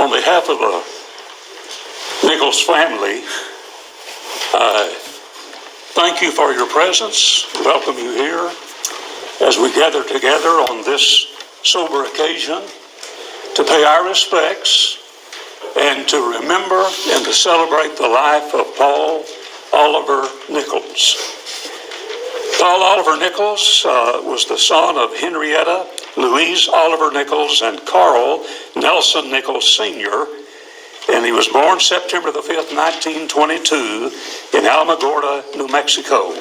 On behalf of the Nichols family, I thank you for your presence. Welcome you here as we gather together on this sober occasion to pay our respects and to remember and to celebrate the life of Paul Oliver Nichols. Paul Oliver Nichols was the son of Henrietta Louise Oliver Nichols and Carl Nelson Nichols Sr., and he was born September the 5th, 1922 in Alamogordo, New Mexico.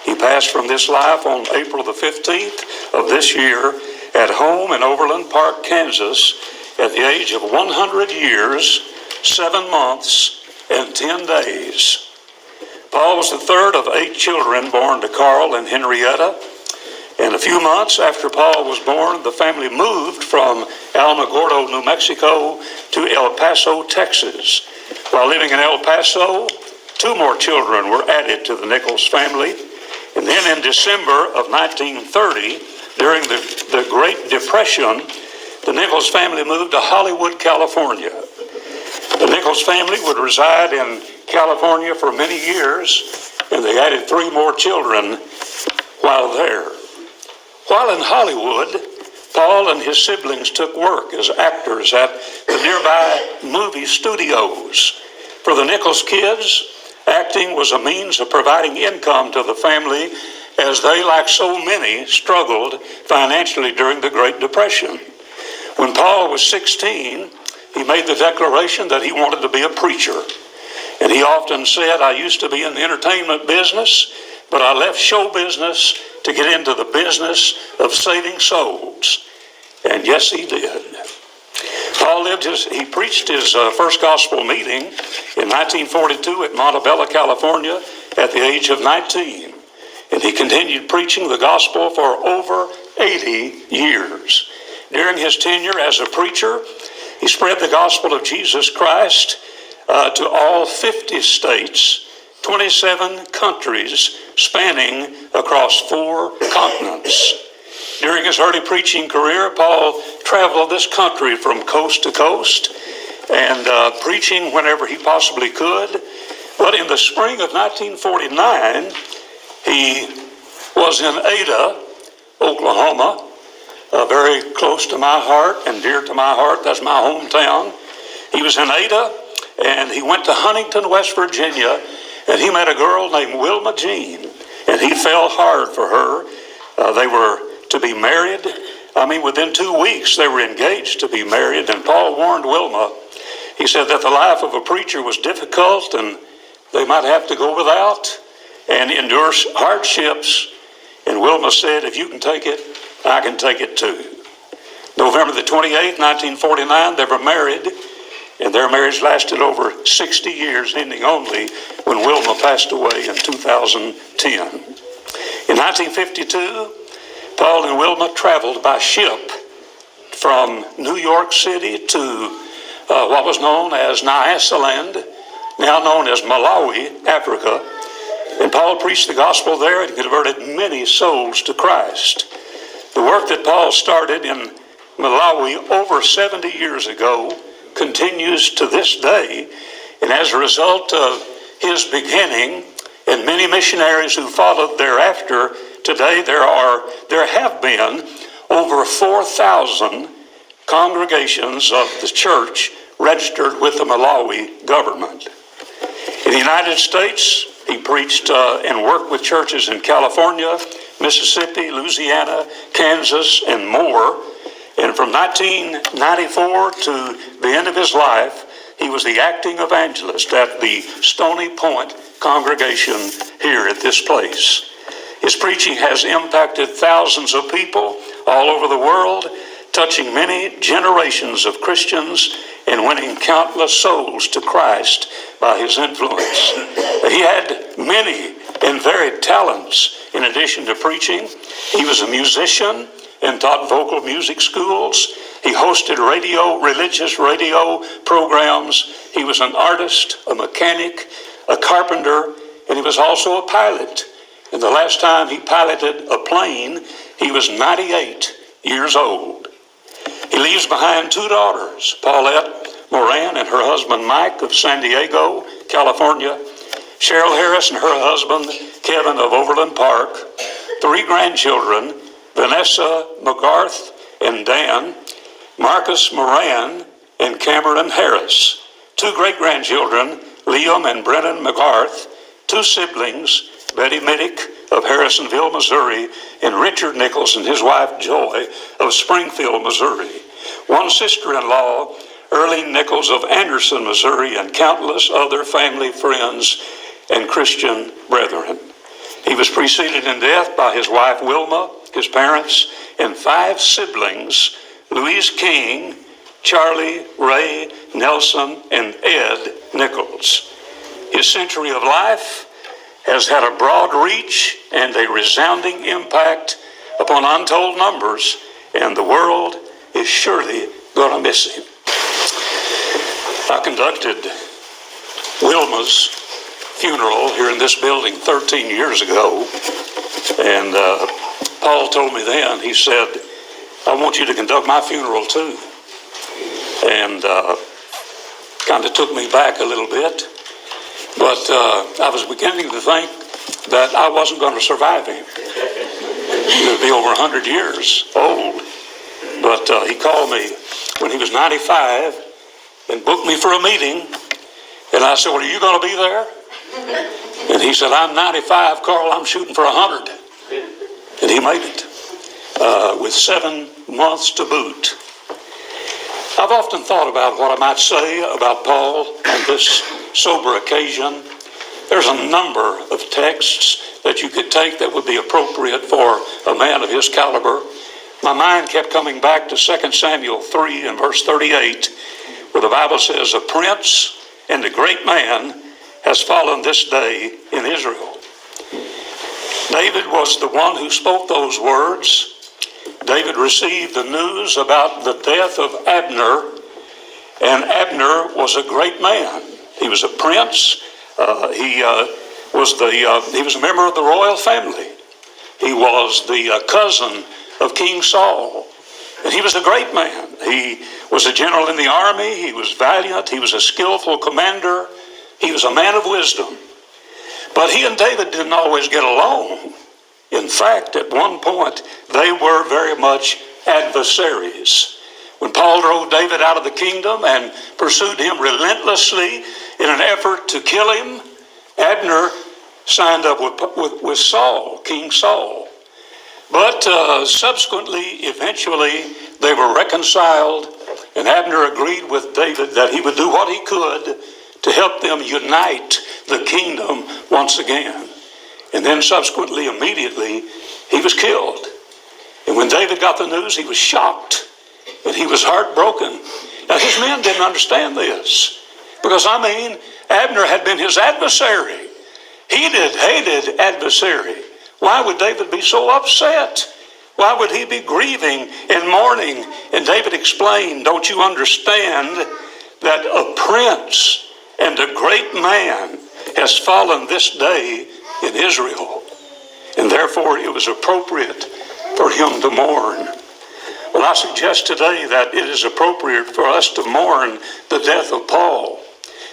He passed from this life on April the 15th of this year at home in Overland Park, Kansas, at the age of 100 years, 7 months, and 10 days. Paul was the third of 8 children born to Carl and Henrietta. And a few months after Paul was born, the family moved from Alamogordo, New Mexico to El Paso, Texas. While living in El Paso, 2 more children were added to the Nichols family. And then in December of 1930, during the Great Depression, the Nichols family moved to Hollywood, California. The Nichols family would reside in California for many years, and they added 3 more children while there. While in Hollywood, Paul and his siblings took work as actors at the nearby movie studios. For the Nichols kids, acting was a means of providing income to the family as they, like so many, struggled financially during the Great Depression. When Paul was 16, he made the declaration that he wanted to be a preacher. And he often said, "I used to be in the entertainment business, but I left show business to get into the business of saving souls." And yes, he did. Paul he preached his first gospel meeting in 1942 at Montebello, California, at the age of 19. And he continued preaching the gospel for over 80 years. During his tenure as a preacher, he spread the gospel of Jesus Christ to all 50 states, 27 countries, spanning across 4 continents. During his early preaching career, Paul traveled this country from coast to coast and preaching whenever he possibly could. But in the spring of 1949, he was in Ada, Oklahoma, very close to my heart and dear to my heart. That's my hometown. He was in Ada, and he went to Huntington, West Virginia, and he met a girl named Wilma Jean, and he fell hard for her. They were to be married. Within 2 weeks, they were engaged to be married, and Paul warned Wilma. He said that the life of a preacher was difficult, and they might have to go without and endure hardships. And Wilma said, "If you can take it, I can take it too." November the 28th, 1949, they were married, and their marriage lasted over 60 years, ending only when Wilma passed away in 2010. In 1952, Paul and Wilma traveled by ship from New York City to what was known as Nyasaland, now known as Malawi, Africa. And Paul preached the gospel there and converted many souls to Christ. The work that Paul started in Malawi over 70 years ago continues to this day, and as a result of his beginning and many missionaries who followed thereafter, today there have been over 4,000 congregations of the church registered with the Malawi government. In the United States, he preached and worked with churches in California, Mississippi, Louisiana, Kansas, and more. And from 1994 to the end of his life, he was the acting evangelist at the Stony Point congregation here at this place. His preaching has impacted thousands of people all over the world, touching many generations of Christians and winning countless souls to Christ by his influence. He had many and varied talents in addition to preaching. He was a musician and taught vocal music schools. He hosted religious radio programs. He was an artist, a mechanic, a carpenter, and he was also a pilot. And the last time he piloted a plane, he was 98 years old. He leaves behind 2 daughters, Paulette, Moran and her husband Mike of San Diego, California, Cheryl Harris and her husband Kevin of Overland Park, 3 grandchildren, Vanessa McGarth and Dan, Marcus Moran and Cameron Harris, 2 great-grandchildren, Liam and Brennan McGarth, 2 siblings, Betty Middick of Harrisonville, Missouri, and Richard Nichols and his wife Joy of Springfield, Missouri, 1 sister-in-law, Earlene Nichols of Anderson, Missouri, and countless other family, friends, and Christian brethren. He was preceded in death by his wife Wilma, his parents, and 5 siblings, Louise King, Charlie, Ray, Nelson, and Ed Nichols. His century of life has had a broad reach and a resounding impact upon untold numbers, and the world is surely going to miss him. I conducted Wilma's funeral here in this building 13 years ago, and Paul told me then, he said, I want you to conduct my funeral too. And kind of took me back a little bit. But I was beginning to think that I wasn't going to survive him. He would be over 100 years old. But he called me when he was 95 and booked me for a meeting. And I said, well, are you going to be there? And he said, I'm 95, Carl, I'm shooting for 100. And he made it with 7 months to boot. I've often thought about what I might say about Paul on this sober occasion. There's a number of texts that you could take that would be appropriate for a man of his caliber. My mind kept coming back to 2 Samuel 3 and verse 38, where the Bible says, a prince and a great man has fallen this day in Israel. David was the one who spoke those words. David received the news about the death of Abner, and Abner was a great man. He was a prince. He was a member of the royal family. He was the cousin of King Saul, and he was a great man. He was a general in the army. He was valiant. He was a skillful commander. He was a man of wisdom. But he and David didn't always get along. In fact, at one point, they were very much adversaries. When Paul drove David out of the kingdom and pursued him relentlessly in an effort to kill him, Abner signed up with Saul, King Saul. But subsequently, eventually, they were reconciled, and Abner agreed with David that he would do what he could to help them unite the kingdom once again. And then subsequently, immediately, he was killed. And when David got the news, he was shocked and he was heartbroken. Now, his men didn't understand this because, Abner had been his adversary. Hated adversary. Why would David be so upset? Why would he be grieving and mourning? And David explained, don't you understand that a prince and a great man has fallen this day in Israel, and therefore it was appropriate for him to mourn. Well, I suggest today that it is appropriate for us to mourn the death of Paul.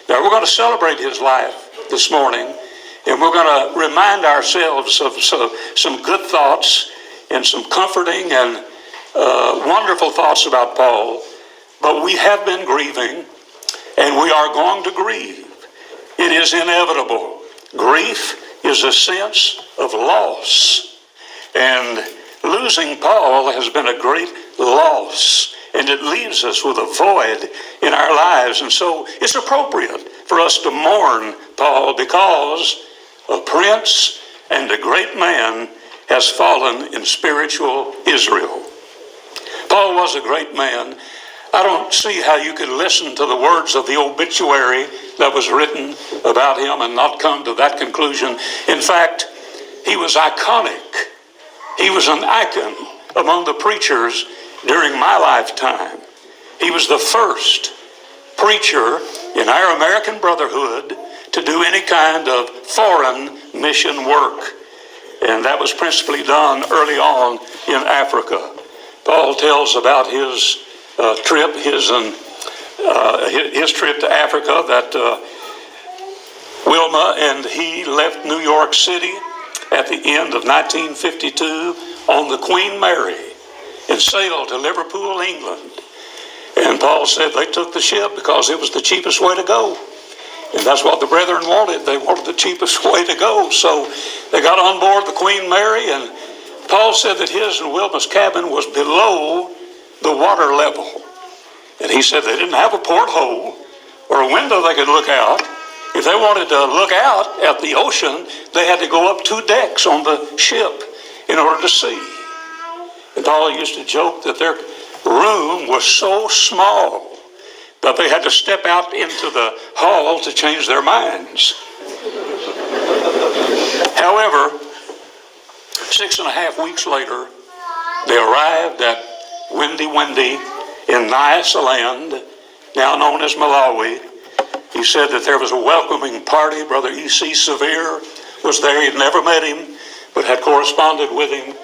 Now, we're going to celebrate his life this morning, and we're going to remind ourselves of some good thoughts and some comforting and wonderful thoughts about Paul. But we have been grieving, and we are going to grieve. It is inevitable. Grief is a sense of loss. And losing Paul has been a great loss. And it leaves us with a void in our lives. And so it's appropriate for us to mourn Paul because a prince and a great man has fallen in spiritual Israel. Paul was a great man. I don't see how you could listen to the words of the obituary that was written about him and not come to that conclusion. In fact, he was iconic. He was an icon among the preachers during my lifetime. He was the first preacher in our American Brotherhood to do any kind of foreign mission work. And that was principally done early on in Africa. Paul tells about his trip, his his trip to Africa, that Wilma and he left New York City at the end of 1952 on the Queen Mary and sailed to Liverpool, England. And Paul said they took the ship because it was the cheapest way to go. And that's what the brethren wanted. They wanted the cheapest way to go. So they got on board the Queen Mary, and Paul said that his and Wilma's cabin was below the water level. And he said they didn't have a porthole or a window they could look out. If they wanted to look out at the ocean, they had to go up 2 decks on the ship in order to see. And Paul used to joke that their room was so small that they had to step out into the hall to change their minds. However, 6.5 weeks later, they arrived at Windy in Nyasaland, now known as Malawi. He said that there was a welcoming party. Brother E.C. Sevier was there. He'd never met him, but had corresponded with him.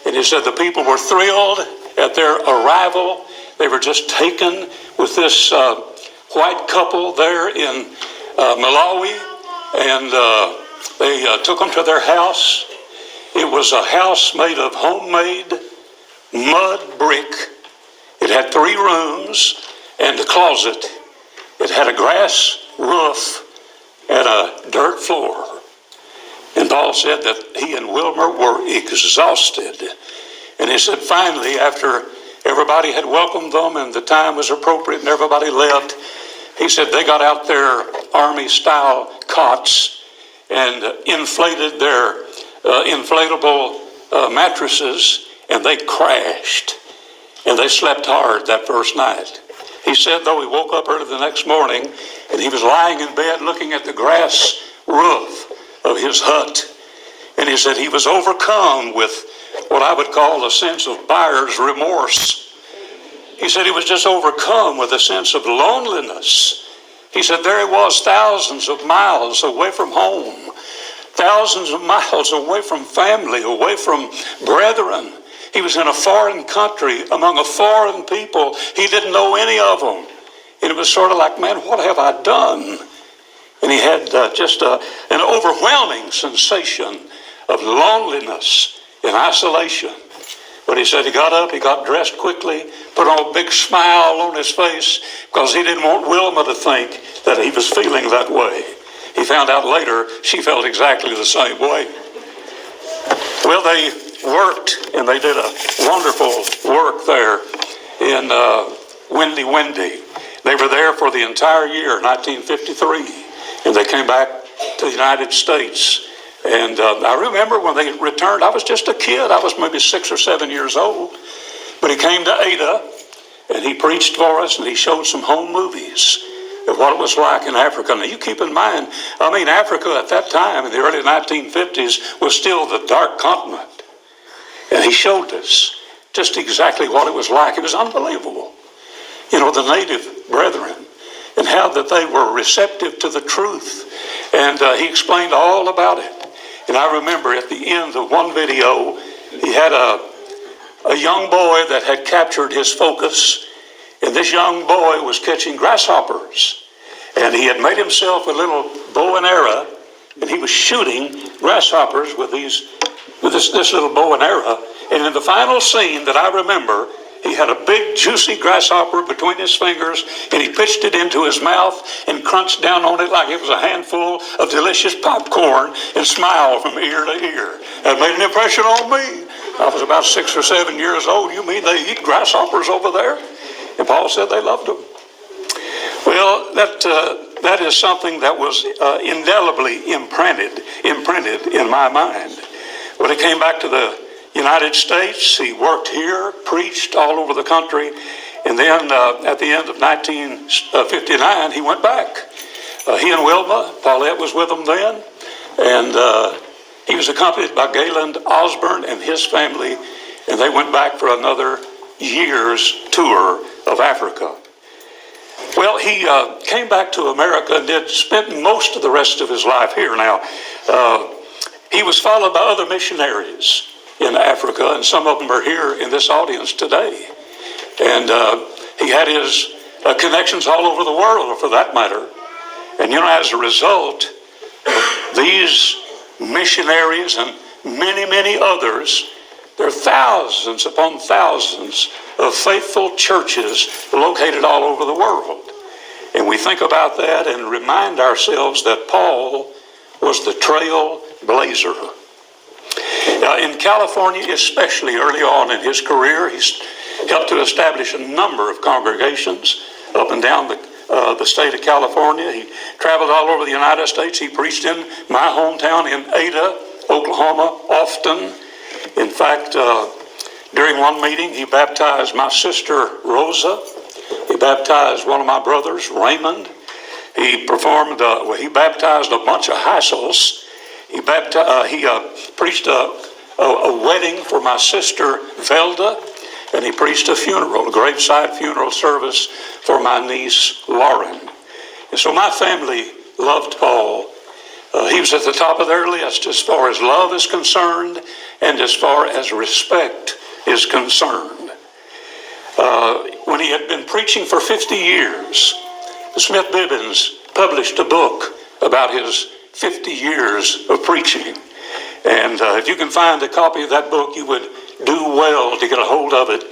And he said the people were thrilled at their arrival. They were just taken with this white couple there in Malawi, and they took them to their house. It was a house made of homemade mud brick. It had 3 rooms and a closet. It had a grass roof and a dirt floor. And Paul said that he and Wilmer were exhausted. And he said finally, after everybody had welcomed them and the time was appropriate and everybody left, he said they got out their army-style cots and inflated their inflatable mattresses, and they crashed. And they slept hard that first night. He said, though, he woke up early the next morning and he was lying in bed looking at the grass roof of his hut. And he said he was overcome with what I would call a sense of buyer's remorse. He said he was just overcome with a sense of loneliness. He said there he was, thousands of miles away from home, thousands of miles away from family, away from brethren. He was in a foreign country, among a foreign people. He didn't know any of them. And it was sort of like, man, what have I done? And he had just an overwhelming sensation of loneliness and isolation. But he said he got up, he got dressed quickly, put on a big smile on his face because he didn't want Wilma to think that he was feeling that way. He found out later she felt exactly the same way. Well, they worked, and they did a wonderful work there in Windy. They were there for the entire year, 1953, and they came back to the United States. And I remember when they returned, I was just a kid. I was maybe 6 or 7 years old. But he came to Ada, and he preached for us, and he showed some home movies of what it was like in Africa. Now, you keep in mind, Africa at that time, in the early 1950s, was still the dark continent. And he showed us just exactly what it was like. It was unbelievable. You know, the native brethren, and how that they were receptive to the truth. And he explained all about it. And I remember at the end of one video, he had a young boy that had captured his focus. And this young boy was catching grasshoppers. And he had made himself a little bow and arrow, and he was shooting grasshoppers with this little bow and arrow. And in the final scene that I remember, he had a big, juicy grasshopper between his fingers, and he pitched it into his mouth and crunched down on it like it was a handful of delicious popcorn and smiled from ear to ear. That made an impression on me. I was about 6 or 7 years old. You mean they eat grasshoppers over there? And Paul said they loved them. Well, that is something that was indelibly imprinted in my mind. When he came back to the United States, he worked here, preached all over the country, and then at the end of 1959, he went back. He and Wilma, Paulette was with them then, and he was accompanied by Gayland Osborne and his family, and they went back for another year's tour of Africa. Well, he came back to America and spent most of the rest of his life here. Now, he was followed by other missionaries in Africa, and some of them are here in this audience today. And he had his connections all over the world for that matter. And as a result, these missionaries and many, many others, there are thousands upon thousands of faithful churches located all over the world. And we think about that and remind ourselves that Paul was the trailblazer. In California, especially early on in his career, he's helped to establish a number of congregations up and down the state of California. He traveled all over the United States. He preached in my hometown in Ada, Oklahoma, often. In fact, during one meeting, he baptized my sister, Rosa. He baptized one of my brothers, Raymond. He baptized a bunch of Heisels. He preached a wedding for my sister, Velda. And he preached a graveside funeral service for my niece, Lauren. And so my family loved Paul. He was at the top of their list as far as love is concerned and as far as respect is concerned. When he had been preaching for 50 years, Smith Bibbins published a book about his 50 years of preaching. And if you can find a copy of that book, you would do well to get a hold of it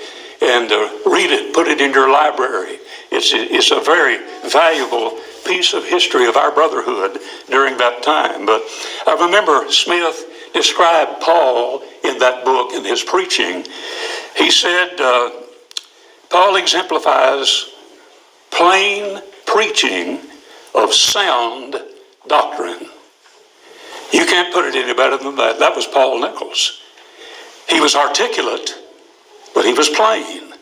and read it, put it in your library. It's a very valuable piece of history of our brotherhood during that time. But I remember Smith described Paul in that book in his preaching. He said, Paul exemplifies plain preaching of sound doctrine. You can't put it any better than that. That was Paul Nichols. He was articulate, but he was plain.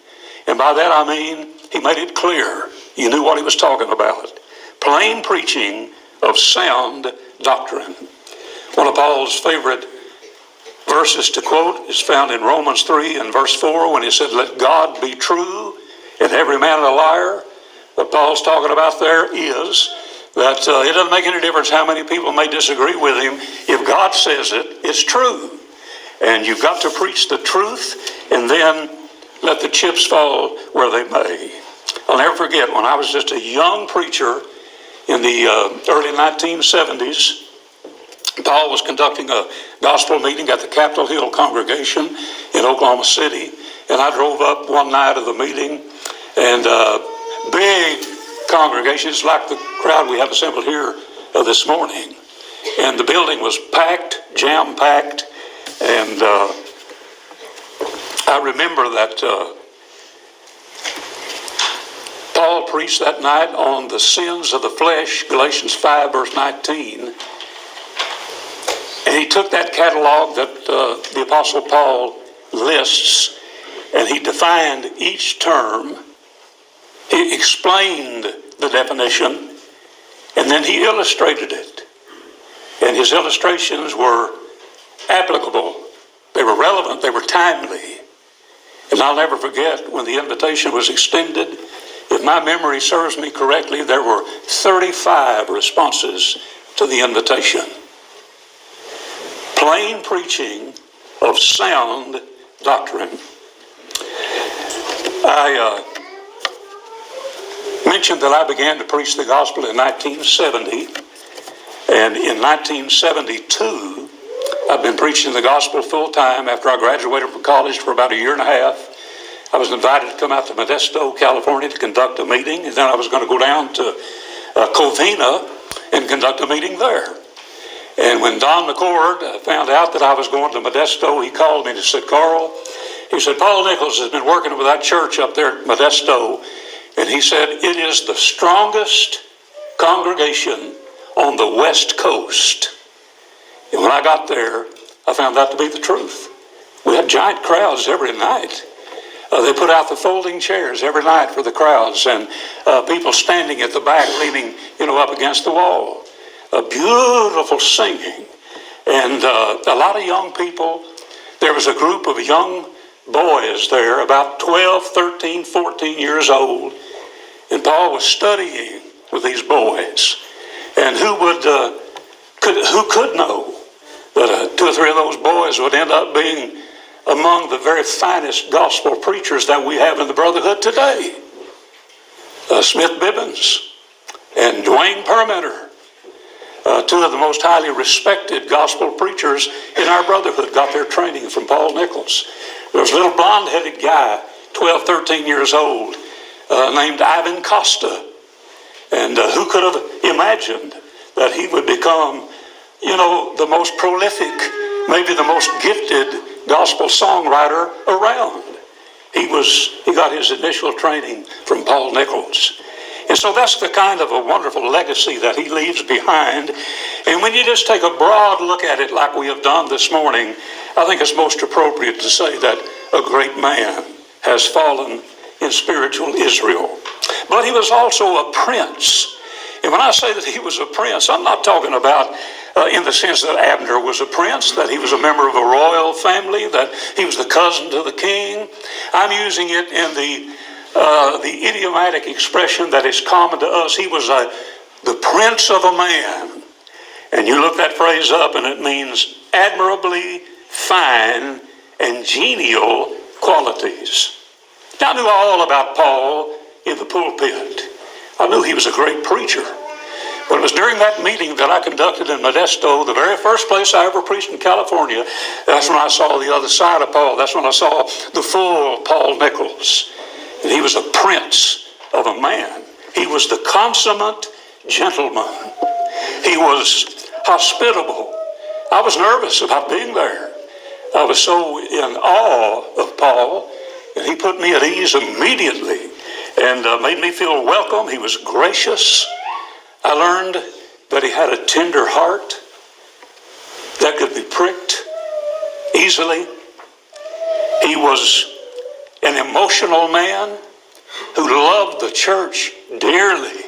And by that I mean he made it clear. You knew what he was talking about. Plain preaching of sound doctrine. One of Paul's favorite verses to quote is found in Romans 3 and verse 4 when he said, "Let God be true and every man a liar." What Paul's talking about there is that it doesn't make any difference how many people may disagree with him. If God says it, it's true. And you've got to preach the truth and then let the chips fall where they may. I'll never forget when I was just a young preacher in the early 1970s, Paul was conducting a gospel meeting at the Capitol Hill congregation in Oklahoma City. And I drove up one night of the meeting, and big congregation, it's like the crowd we have assembled here this morning. And the building was packed, jam-packed, and I remember that Paul preached that night on the sins of the flesh, Galatians 5, verse 19. And he took that catalog that the Apostle Paul lists, and he defined each term. He explained the definition, and then he illustrated it. And his illustrations were applicable. They were relevant. They were timely. And I'll never forget when the invitation was extended. If my memory serves me correctly, there were 35 responses to the invitation. Plain preaching of sound doctrine. I mentioned that I began to preach the gospel in 1970, and in 1972, I've been preaching the gospel full time after I graduated from college for about a year and a half. I was invited to come out to Modesto, California to conduct a meeting, and then I was going to go down to Covina and conduct a meeting there. And when Don McCord found out that I was going to Modesto, he called me and he said, "Carl," he said, "Paul Nichols has been working with that church up there at Modesto, and he said, it is the strongest congregation on the West Coast." And when I got there, I found that to be the truth. We had giant crowds every night. They put out the folding chairs every night for the crowds, and people standing at the back leaning, up against the wall. Beautiful singing, and a lot of young people. There was a group of young boys there, about 12, 13, 14 years old, and Paul was studying with these boys. And who could know that 2 or 3 of those boys would end up being among the very finest gospel preachers that we have in the brotherhood today? Smith Bibbins, and Dwayne Perlmutter, two of the most highly respected gospel preachers in our brotherhood, got their training from Paul Nichols. There was a little blonde-headed guy, 12, 13 years old, named Ivan Costa. And who could have imagined that he would become, the most prolific, maybe the most gifted gospel songwriter around? He got his initial training from Paul Nichols. And so that's the kind of a wonderful legacy that he leaves behind. And when you just take a broad look at it like we have done this morning, I think it's most appropriate to say that a great man has fallen in spiritual Israel. But he was also a prince. And when I say that he was a prince, I'm not talking about in the sense that Abner was a prince, that he was a member of a royal family, that he was the cousin to the king. I'm using it in the idiomatic expression that is common to us. He was the prince of a man. And you look that phrase up and it means admirably fine and genial qualities. Now, I knew all about Paul in the pulpit. I knew he was a great preacher. But it was during that meeting that I conducted in Modesto, the very first place I ever preached in California, that's when I saw the other side of Paul. That's when I saw the full Paul Nichols. And he was a prince of a man. He was the consummate gentleman. He was hospitable. I was nervous about being there. I was so in awe of Paul, and he put me at ease immediately and made me feel welcome. He was gracious. I learned that he had a tender heart that could be pricked easily. He was an emotional man who loved the church dearly,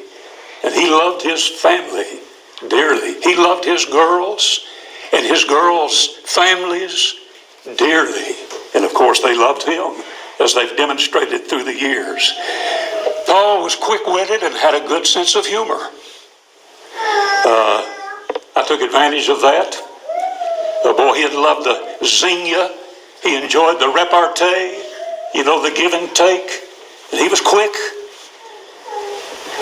and he loved his family dearly. He loved his girls and his girls' families dearly. And of course, they loved him, as they've demonstrated through the years. Paul was quick-witted and had a good sense of humor. I took advantage of that. Boy, he loved the zinga. He enjoyed the repartee, the give and take. And he was quick.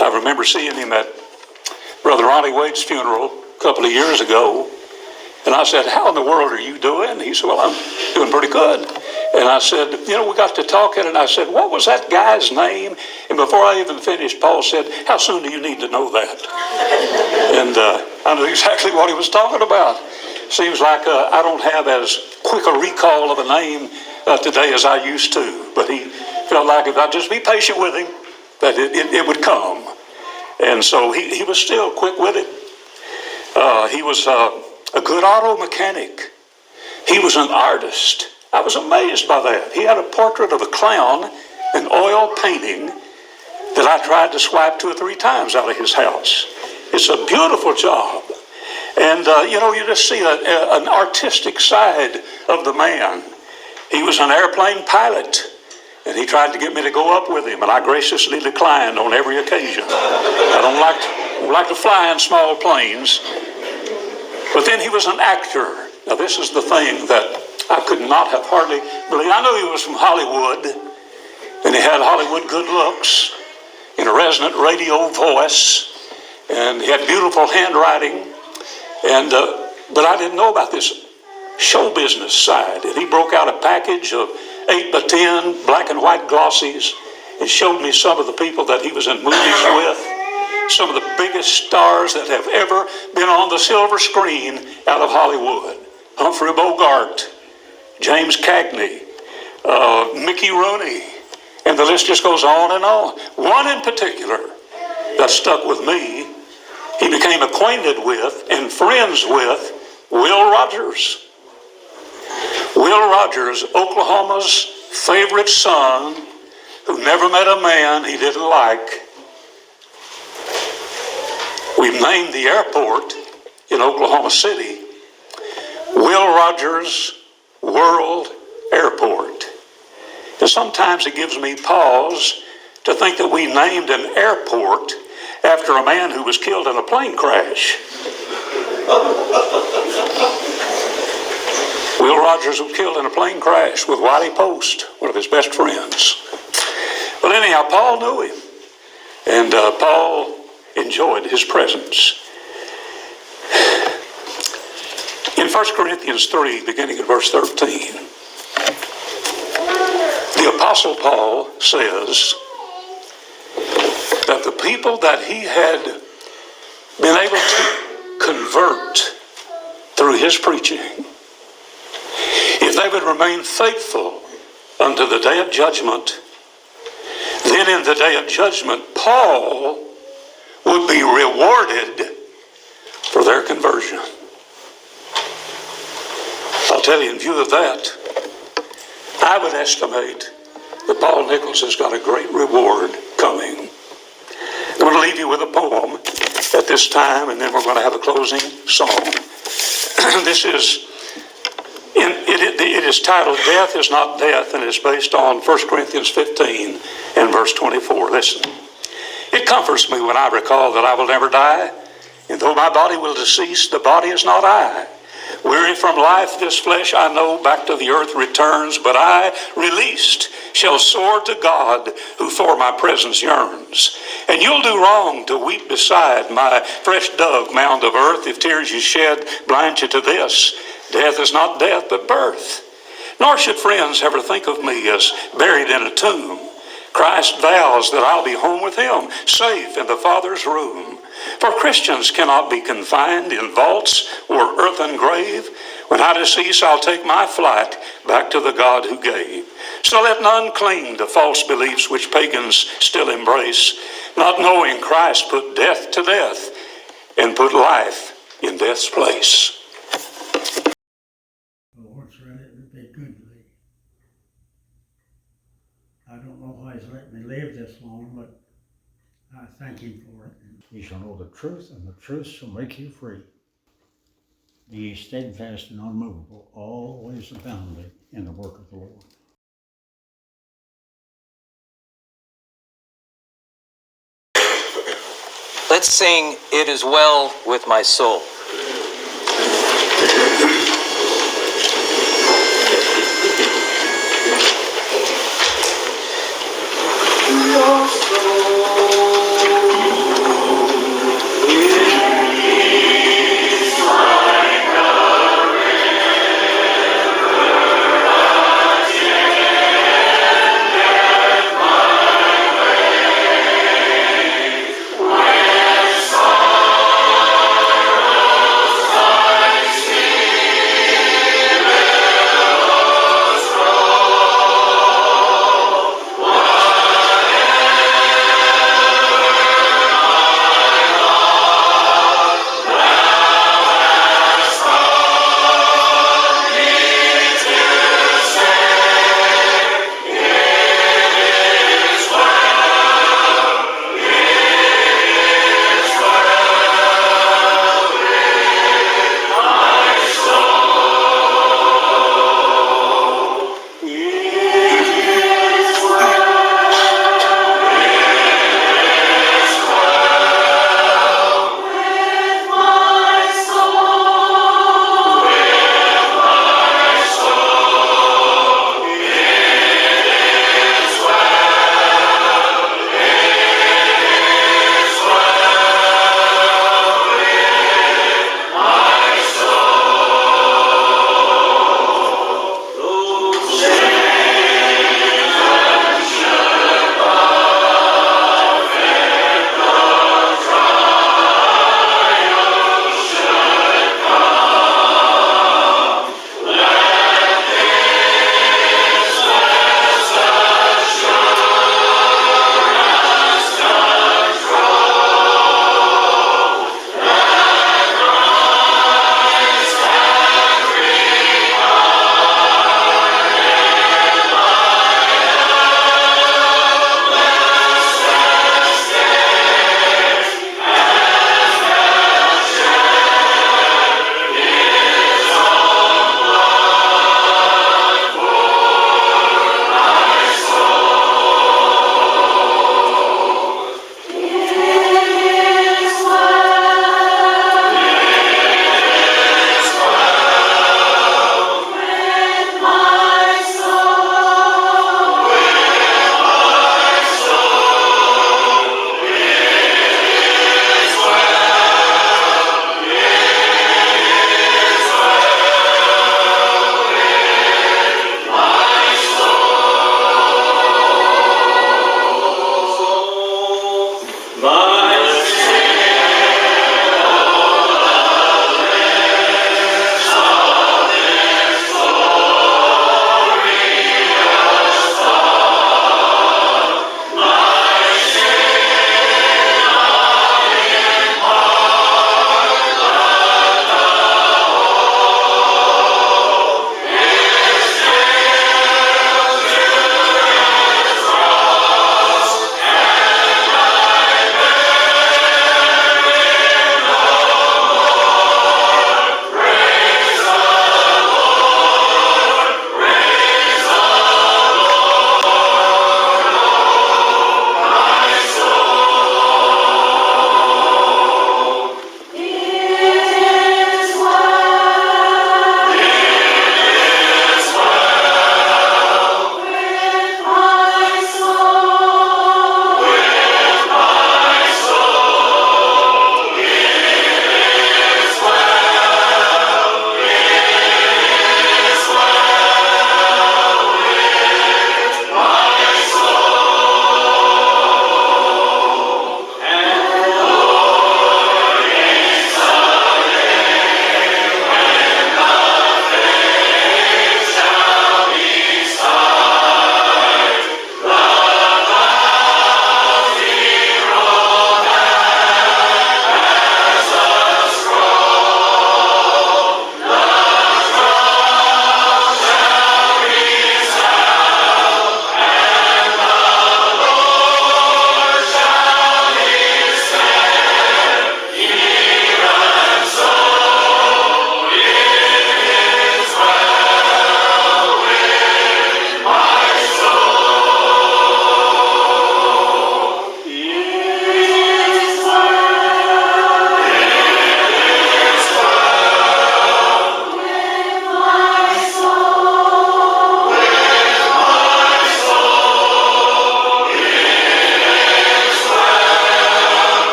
I remember seeing him at Brother Ronnie Wade's funeral a couple of years ago. And I said, "How in the world are you doing?" He said, "Well, I'm doing pretty good." And I said, we got to talking, and I said, "What was that guy's name?" And before I even finished, Paul said, "How soon do you need to know that?" And I knew exactly what he was talking about. Seems like I don't have as quick a recall of a name today as I used to. But he felt like if I'd just be patient with him, that it would come. And so he was still quick-witted. He was a good auto mechanic. He was an artist. I was amazed by that. He had a portrait of a clown, an oil painting, that I tried to swipe 2 or 3 times out of his house. It's a beautiful job. And, you just see an artistic side of the man. He was an airplane pilot, and he tried to get me to go up with him, and I graciously declined on every occasion. I don't like to fly in small planes. But then he was an actor. Now, this is the thing that I could not have hardly believed. I knew he was from Hollywood, and he had Hollywood good looks, and a resonant radio voice, and he had beautiful handwriting. And but I didn't know about this show business side. And he broke out a package of 8 by 10 black and white glossies and showed me some of the people that he was in movies with, some of the biggest stars that have ever been on the silver screen out of Hollywood. Humphrey Bogart, James Cagney, Mickey Rooney, and the list just goes on and on. One in particular that stuck with me, he became acquainted with and friends with Will Rogers. Will Rogers, Oklahoma's favorite son, who never met a man he didn't like. We've named the airport in Oklahoma City Will Rogers World Airport. And sometimes it gives me pause to think that we named an airport after a man who was killed in a plane crash. Will Rogers was killed in a plane crash with Whitey Post, one of his best friends. But anyhow, Paul knew him. And Paul enjoyed his presence. In 1 Corinthians 3, beginning at verse 13, the Apostle Paul says that the people that he had been able to convert through his preaching, if they would remain faithful unto the day of judgment, then in the day of judgment, Paul would be rewarded for their conversion. I'll tell you, in view of that, I would estimate that Paul Nichols has got a great reward coming. I'm going to leave you with a poem at this time, and then we're going to have a closing song. This is, it is titled Death is Not Death, and it's based on 1 Corinthians 15 and verse 24. Listen. It comforts me when I recall that I will never die, and though my body will decease, the body is not I. Weary from life, this flesh I know back to the earth returns, but I, released, shall soar to God who for my presence yearns. And you'll do wrong to weep beside my fresh dug mound of earth if tears you shed blind you to this. Death is not death, but birth. Nor should friends ever think of me as buried in a tomb. Christ vows that I'll be home with him, safe in the Father's room. For Christians cannot be confined in vaults or earthen grave. When I decease, I'll take my flight back to the God who gave. So let none cling to false beliefs which pagans still embrace, not knowing Christ put death to death and put life in death's place. The Lord's read it and been good to me. I don't know why he's let me live this long, but I thank him for it. You shall know the truth, and the truth shall make you free. Be ye steadfast and unmovable, always abounding in the work of the Lord. Let's sing It Is Well With My Soul.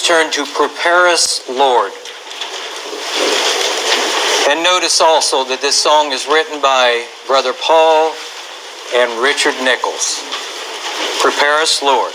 turn to Prepare Us, Lord. And notice also that this song is written by Brother Paul and Richard Nichols. Prepare Us, Lord.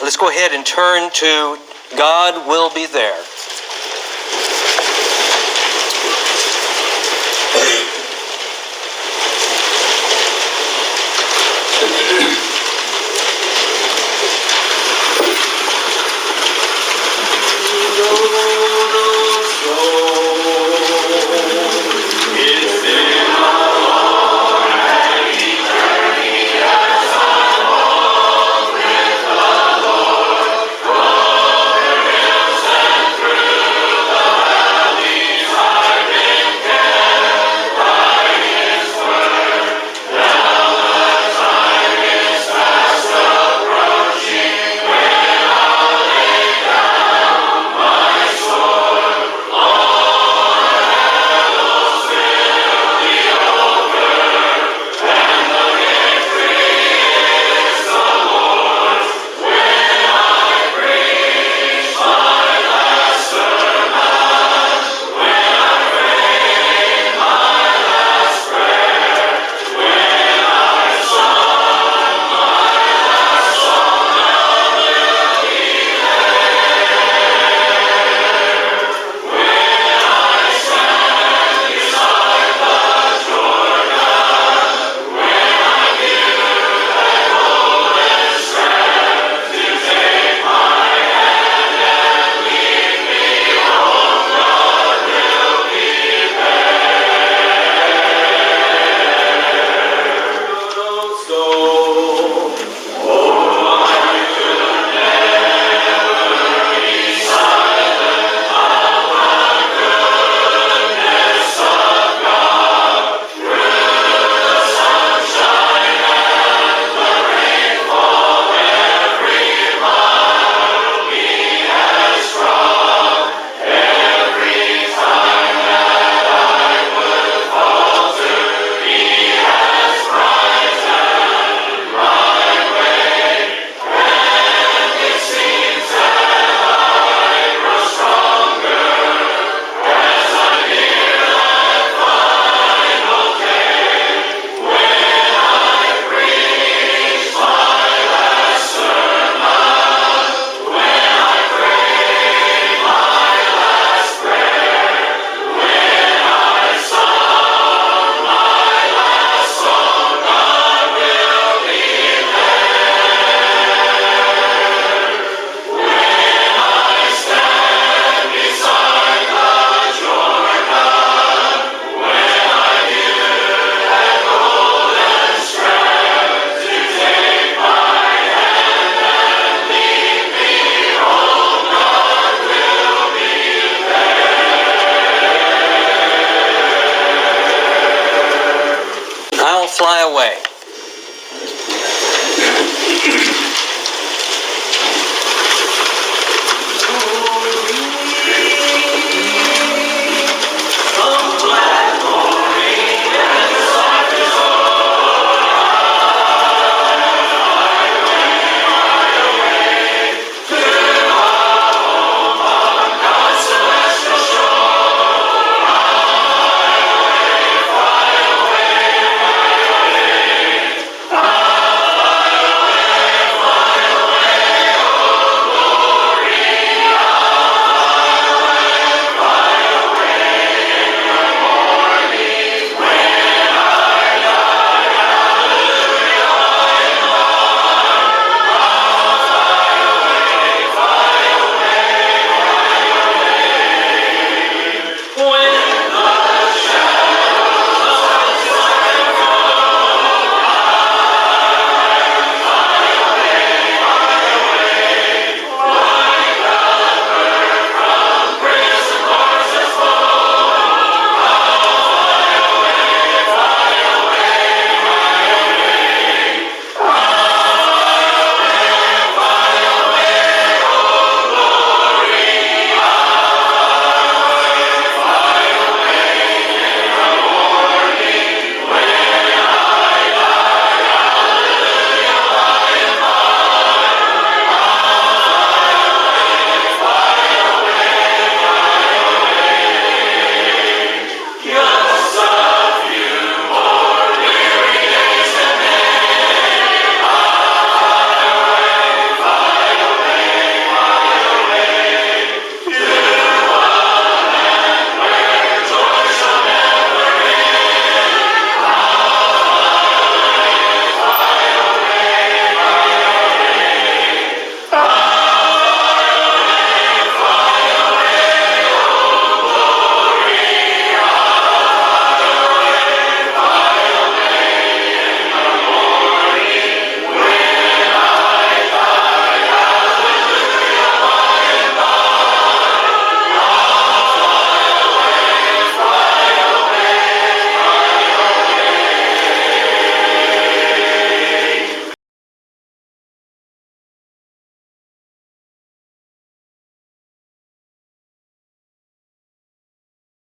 Let's go ahead and turn to God Will Be There. Through away.